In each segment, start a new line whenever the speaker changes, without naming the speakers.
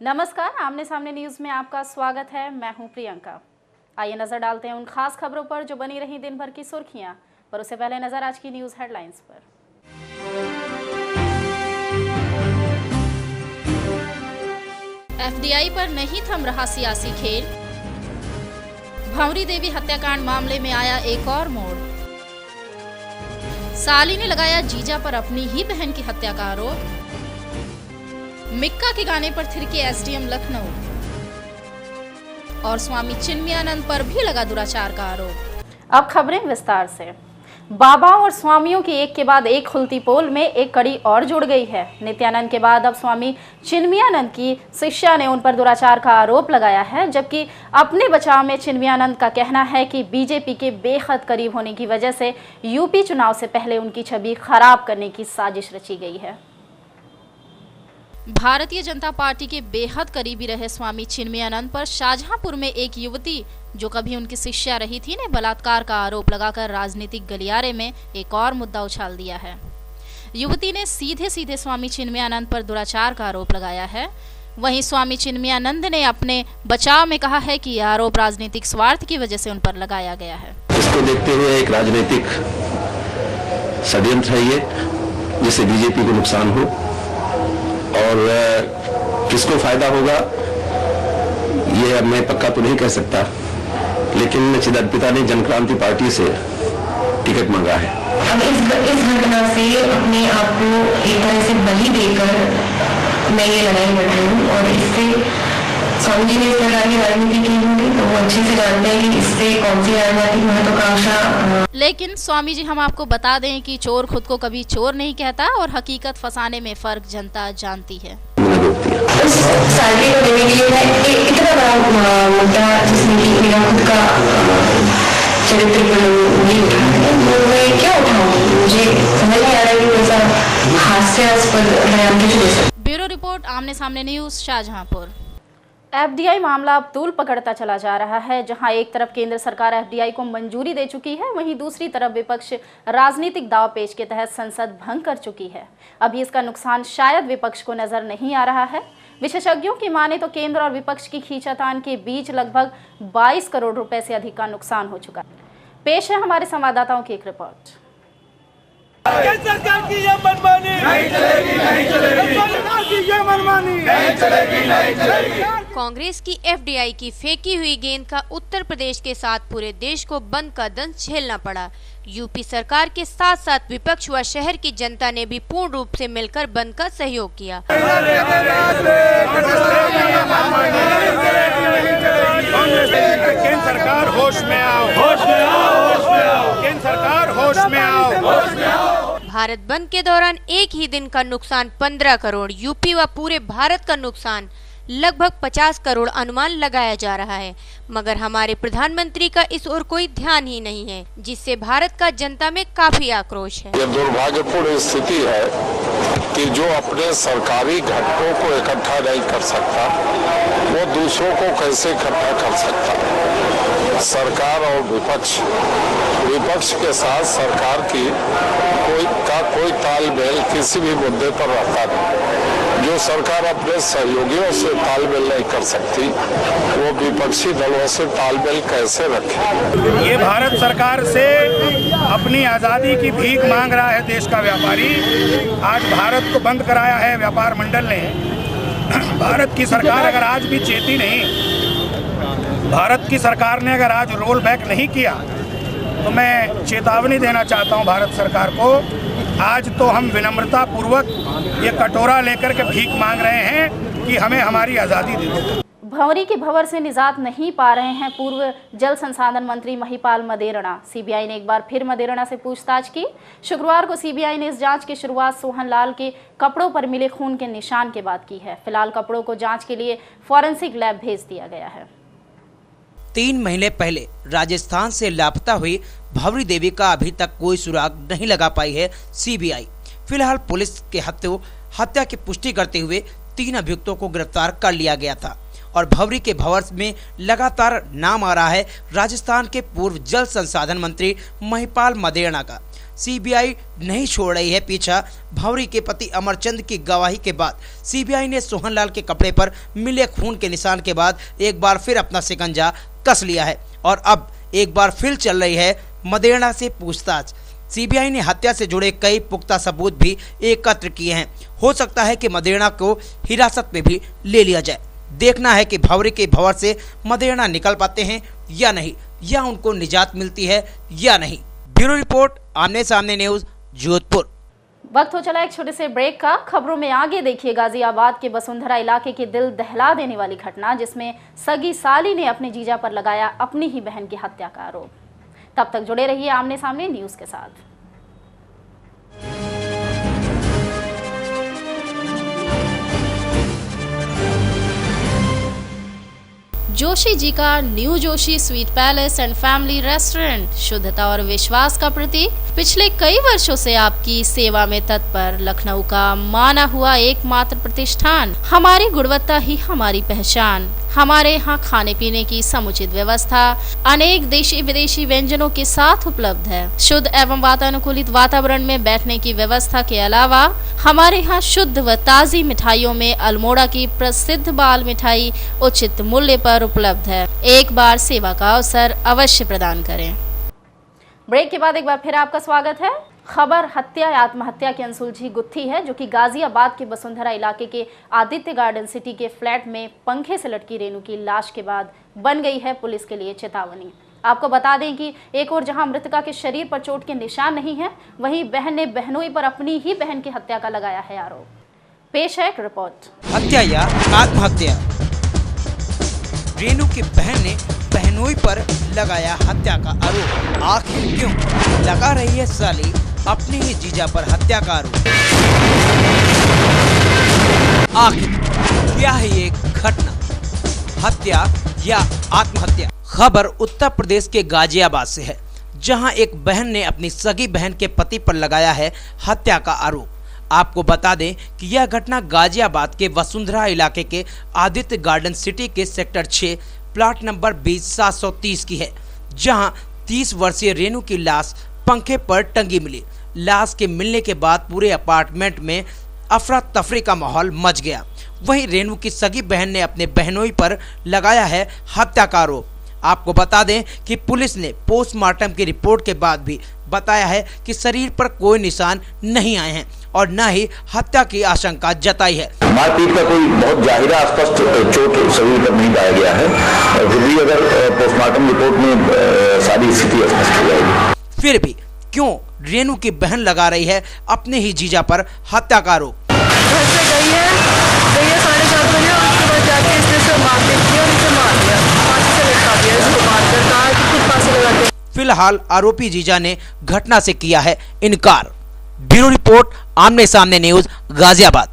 नमस्कार, आमने सामने न्यूज में आपका स्वागत है। मैं हूं प्रियंका। आइए नजर डालते हैं उन खास खबरों पर जो बनी रही दिन भर की सुर्खियां। पर उससे पहले नजर आज की न्यूज हेडलाइंस पर। एफडीआई पर नहीं थम रहा सियासी खेल। भंवरी देवी हत्याकांड मामले में आया एक और मोड़। साली ने लगाया जीजा पर अपनी ही बहन की हत्या का आरोप। मिक्का के गाने पर थिरके एसडीएम लखनऊ। और स्वामी चिन्मयानंद पर भी लगा दुराचार का आरोप। अब खबरें विस्तार से। बाबाओं और स्वामियों की एक के बाद एक खुलती पोल में एक कड़ी और जुड़ गई है। नित्यानंद के बाद अब स्वामी चिन्मयानंद की शिष्या ने उन पर दुराचार का आरोप लगाया है, जबकि अपने बचाव में चिन्मयानंद का कहना है कि बीजेपी के बेहद करीब होने की वजह से यूपी चुनाव से पहले उनकी छवि खराब करने की साजिश रची गई है। भारतीय जनता पार्टी के बेहद करीबी रहे स्वामी चिन्मयानंद पर शाहजहांपुर में एक युवती जो कभी उनकी शिष्या रही थी ने बलात्कार का आरोप लगाकर राजनीतिक गलियारे में एक और मुद्दा उछाल दिया है। युवती ने सीधे सीधे स्वामी चिन्मयानंद पर दुराचार का आरोप लगाया है। वहीं स्वामी चिन्मयानंद ने अपने बचाव में कहा है कि यह आरोप राजनीतिक स्वार्थ की वजह से उन पर लगाया गया है।
इसको देखते हुए एक राजनीतिक षड्यंत्र है ये, जिससे बीजेपी को नुकसान हो और किसको फायदा होगा ये मैं पक्का तो नहीं कह सकता, लेकिन चिदंपिता ने जनक्रांति पार्टी से टिकट मांगा है।
अब इस घटना से अपने आप को एक तरह से बलि देकर मैं ये लड़ाई लड़ रही हूँ और इससे स्वामी जी ने इस प्रकार की राजनीति की होगी तो वो अच्छे से जानते हैं कि इससे कौन सी राजनीतिक महत्वाकांक्षा। लेकिन
स्वामी जी हम आपको बता दें कि चोर खुद को कभी चोर नहीं कहता और हकीकत फंसाने में फर्क जनता जानती है।
उस सैलरी को देने के लिए मैं इतना बड़ा मुद्दा जिसमें कि मेरा खुद का चरित्र नहीं उठा है, मैं क्या उठाऊँ? मुझे समझ नहीं आ रहा कि ऐसा हास्यास्पद बयान कैसे दे सकते।
ब्यूरो रिपोर्ट, आमने सामने न्यूज, शाहजहांपुर। एफडीआई मामला अब तूल पकड़ता चला जा रहा है। जहां एक तरफ केंद्र सरकार एफडीआई को मंजूरी दे चुकी है, वहीं दूसरी तरफ विपक्ष राजनीतिक दांवपेच के तहत संसद भंग कर चुकी है। अभी इसका नुकसान शायद विपक्ष को नजर नहीं आ रहा है। विशेषज्ञों की माने तो केंद्र और विपक्ष की खींचातान के बीच लगभग 22 करोड़ रुपए से अधिक का नुकसान हो चुका है। पेश है हमारे संवाददाताओं की एक रिपोर्ट।
सरकार की ये मनमानी नहीं चलेगी, नहीं चलेगी। सरकार की ये मनमानी नहीं चलेगी, नहीं चलेगी।
कांग्रेस की एफडीआई की फेंकी हुई गेंद का उत्तर प्रदेश के साथ पूरे देश को बंद का दंश झेलना पड़ा। यूपी सरकार के साथ साथ विपक्ष व शहर की जनता ने भी पूर्ण रूप से मिलकर बंद का सहयोग किया।
केंद्र सरकार होश में आओ, होश में आओ, होश में आओ। केंद्र सरकार होश में आओ, होश में आओ।
भारत बंद के दौरान एक ही दिन का नुकसान 15 करोड़, यूपी व पूरे भारत का नुकसान लगभग 50 करोड़ अनुमान लगाया जा रहा है, मगर हमारे प्रधानमंत्री का इस ओर कोई ध्यान ही नहीं है, जिससे भारत का जनता में काफी आक्रोश है।
ये दुर्भाग्यपूर्ण स्थिति है कि जो अपने सरकारी घटकों को इकट्ठा नहीं कर सकता वो दूसरों को कैसे इकट्ठा कर सकता। सरकार और विपक्ष के साथ सरकार की कोई तालमेल किसी भी मुद्दे पर रहता नहीं। जो सरकार अपने सहयोगियों से तालमेल नहीं कर सकती वो विपक्षी दलों से तालमेल कैसे रखे।
ये भारत सरकार से अपनी आजादी की भीख मांग रहा है देश का व्यापारी। आज भारत को बंद कराया है व्यापार मंडल ने। भारत की सरकार अगर आज भी चेती नहीं, भारत की सरकार ने अगर आज रोल बैक नहीं किया तो मैं चेतावनी देना चाहता हूं भारत सरकार को। आज तो हम विनम्रता पूर्वक ये कटोरा लेकर के भीख मांग रहे हैं कि हमें हमारी आज़ादी दे दो।
भंवरी की भंवर से निजात नहीं पा रहे हैं पूर्व जल संसाधन मंत्री महिपाल मदेरणा। सीबीआई ने एक बार फिर मदेरणा से पूछताछ की। शुक्रवार को सीबीआई ने इस जांच की शुरुआत सोहन लाल के कपड़ों पर मिले खून के निशान के बाद की है। फिलहाल कपड़ों को जांच के लिए फॉरेंसिक लैब भेज दिया गया है।
3 महीने पहले राजस्थान से लापता हुई भंवरी देवी का अभी तक कोई सुराग नहीं लगा पाई है सीबीआई। फिलहाल पुलिस के हत्या की पुष्टि करते हुए 3 अभियुक्तों को गिरफ्तार कर लिया गया था। और भंवरी के भंवर में लगातार नाम आ रहा है राजस्थान के पूर्व जल संसाधन मंत्री महिपाल मदेरणा का। सीबीआई नहीं छोड़ रही है पीछा। भंवरी के पति अमरचंद की गवाही के बाद सीबीआई ने सोहनलाल के कपड़े पर मिले खून के निशान के बाद एक बार फिर अपना शिकंजा कस लिया है और अब एक बार फिर चल रही है मदेरणा से पूछताछ। सीबीआई ने हत्या से जुड़े कई पुख्ता सबूत भी एकत्र किए हैं। हो सकता है कि मदेरणा को हिरासत में भी ले लिया जाए। देखना है कि भंवरी के भंवर से मदेरणा निकल पाते हैं या नहीं, या उनको निजात मिलती है या नहीं। ब्यूरो रिपोर्ट, आमने सामने न्यूज, जोधपुर।
वक्त हो चला एक छोटे से ब्रेक का। खबरों में आगे देखिए गाजियाबाद के वसुंधरा इलाके की दिल दहला देने वाली घटना, जिसमें सगी साली ने अपने जीजा पर लगाया अपनी ही बहन की हत्या का आरोप। तब तक जुड़े रहिए आमने सामने न्यूज के साथ। जोशी जी का new Joshi sweet palace and family restaurant शुद्धता और विश्वास का प्रतीक। पिछले कई वर्षों से आपकी सेवा में तत्पर लखनऊ का माना हुआ एकमात्र प्रतिष्ठान। हमारी गुणवत्ता ही हमारी पहचान। हमारे यहाँ खाने पीने की समुचित व्यवस्था अनेक देशी विदेशी व्यंजनों के साथ उपलब्ध है। शुद्ध एवं वातानुकूलित वातावरण में बैठने की व्यवस्था के अलावा हमारे यहाँ शुद्ध व ताज़ी मिठाइयों में अल्मोड़ा की प्रसिद्ध बाल मिठाई उचित मूल्य पर उपलब्ध है। एक बार सेवा का अवसर अवश्य प्रदान करें। ब्रेक के बाद एक बार फिर आपका स्वागत है। खबर हत्या या आत्महत्या की अनसुलझी गुत्थी है, जो कि गाजियाबाद के वसुंधरा इलाके के आदित्य गार्डन सिटी के फ्लैट में पंखे से लटकी रेणु की लाश के बाद बन गई है पुलिस के लिए चेतावनी। आपको बता दें कि एक और जहां मृतका के शरीर पर चोट के निशान नहीं है, वहीं बहन ने बहनोई पर अपनी ही बहन की हत्या का लगाया है आरोप। पेश है एक रिपोर्ट।
हत्या या आत्महत्या, रेणु की बहन ने बहनोई पर लगाया हत्या का आरोप। आखिर क्यों लगा रही है साली अपने ही जीजा पर हत्या का आरोप? आखिर क्या है ये घटना, हत्या या आत्महत्या? खबर उत्तर प्रदेश के गाजियाबाद से है, जहां एक बहन ने अपनी सगी बहन के पति पर लगाया है हत्या का आरोप। आपको बता दें कि यह घटना गाजियाबाद के वसुंधरा इलाके के आदित्य गार्डन सिटी के सेक्टर 6 प्लाट नंबर 20/730 की है, जहां 30 वर्षीय रेणु की लाश पंखे पर टंगी मिली। लाश के मिलने के बाद पूरे अपार्टमेंट में अफरा तफरी का माहौल मच गया। वहीं रेणु की सगी बहन ने अपने बहनोई पर लगाया है हत्या का आरोप। आपको बता दें कि पुलिस ने पोस्टमार्टम की रिपोर्ट के बाद भी बताया है कि शरीर पर कोई निशान नहीं आए हैं और न ही हत्या की आशंका जताई है।
मारपीट का कोई बहुत जाहिरा स्पष्ट चोट शरीर पर नहीं पाया गया है, और फिर भी अगर पोस्टमार्टम रिपोर्ट में सारी स्थिति स्पष्ट हो जाएगी।
फिर भी क्यों रेणु की बहन लगा रही है अपने ही जीजा पर हत्या का आरोप?
घर से गई है 7:30 बजे, उसके बाद जाके इसने से मारपीट की और इसे मार दिया, फांसी से लटका दिया, इसको मारकर कहा कि खुद फांसी लगा दे।
फिलहाल आरोपी जीजा ने घटना से किया है इनकार। ब्यूरो रिपोर्ट, आमने सामने न्यूज, गाजियाबाद।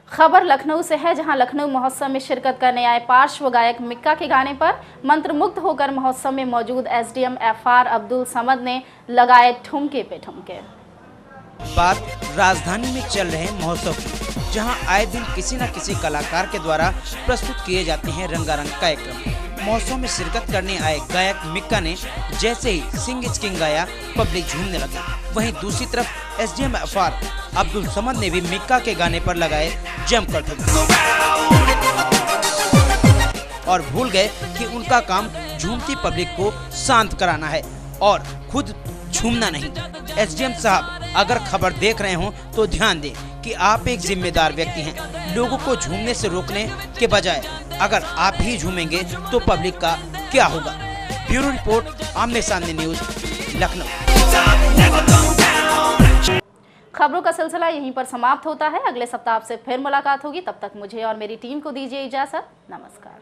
खबर लखनऊ से है, जहां लखनऊ महोत्सव में शिरकत करने आए पार्श्व गायक मिक्का के गाने पर मंत्रमुग्ध होकर महोत्सव में मौजूद एसडीएम एफआर अब्दुल समद ने लगाए ठुमके पे ठुमके।
बात राजधानी में चल रहे महोत्सव की, जहां आए दिन किसी न किसी कलाकार के द्वारा प्रस्तुत किए जाते हैं रंगारंग कार्यक्रम। महोत्सव में शिरकत करने आए गायक मिक्का ने जैसे ही सिंग इज किंग गाया, पब्लिक झूमने लगी। वहीं दूसरी तरफ एसडीएम एफआर अब्दुल समद ने भी मिक्का के गाने पर लगाए जमकर ठुमके और भूल गए कि उनका काम झूमती पब्लिक को शांत कराना है और खुद झूमना नहीं। एसडीएम साहब, अगर खबर देख रहे हो तो ध्यान दें कि आप एक जिम्मेदार व्यक्ति हैं। लोगों को झूमने से रोकने के बजाय अगर आप ही झूमेंगे तो पब्लिक का क्या होगा? ब्यूरो रिपोर्ट, आमने सामने न्यूज, लखनऊ।
खबरों का सिलसिला यहीं पर समाप्त होता है। अगले सप्ताह आपसे फिर मुलाकात होगी। तब तक मुझे और मेरी टीम को दीजिए इजाजत। नमस्कार।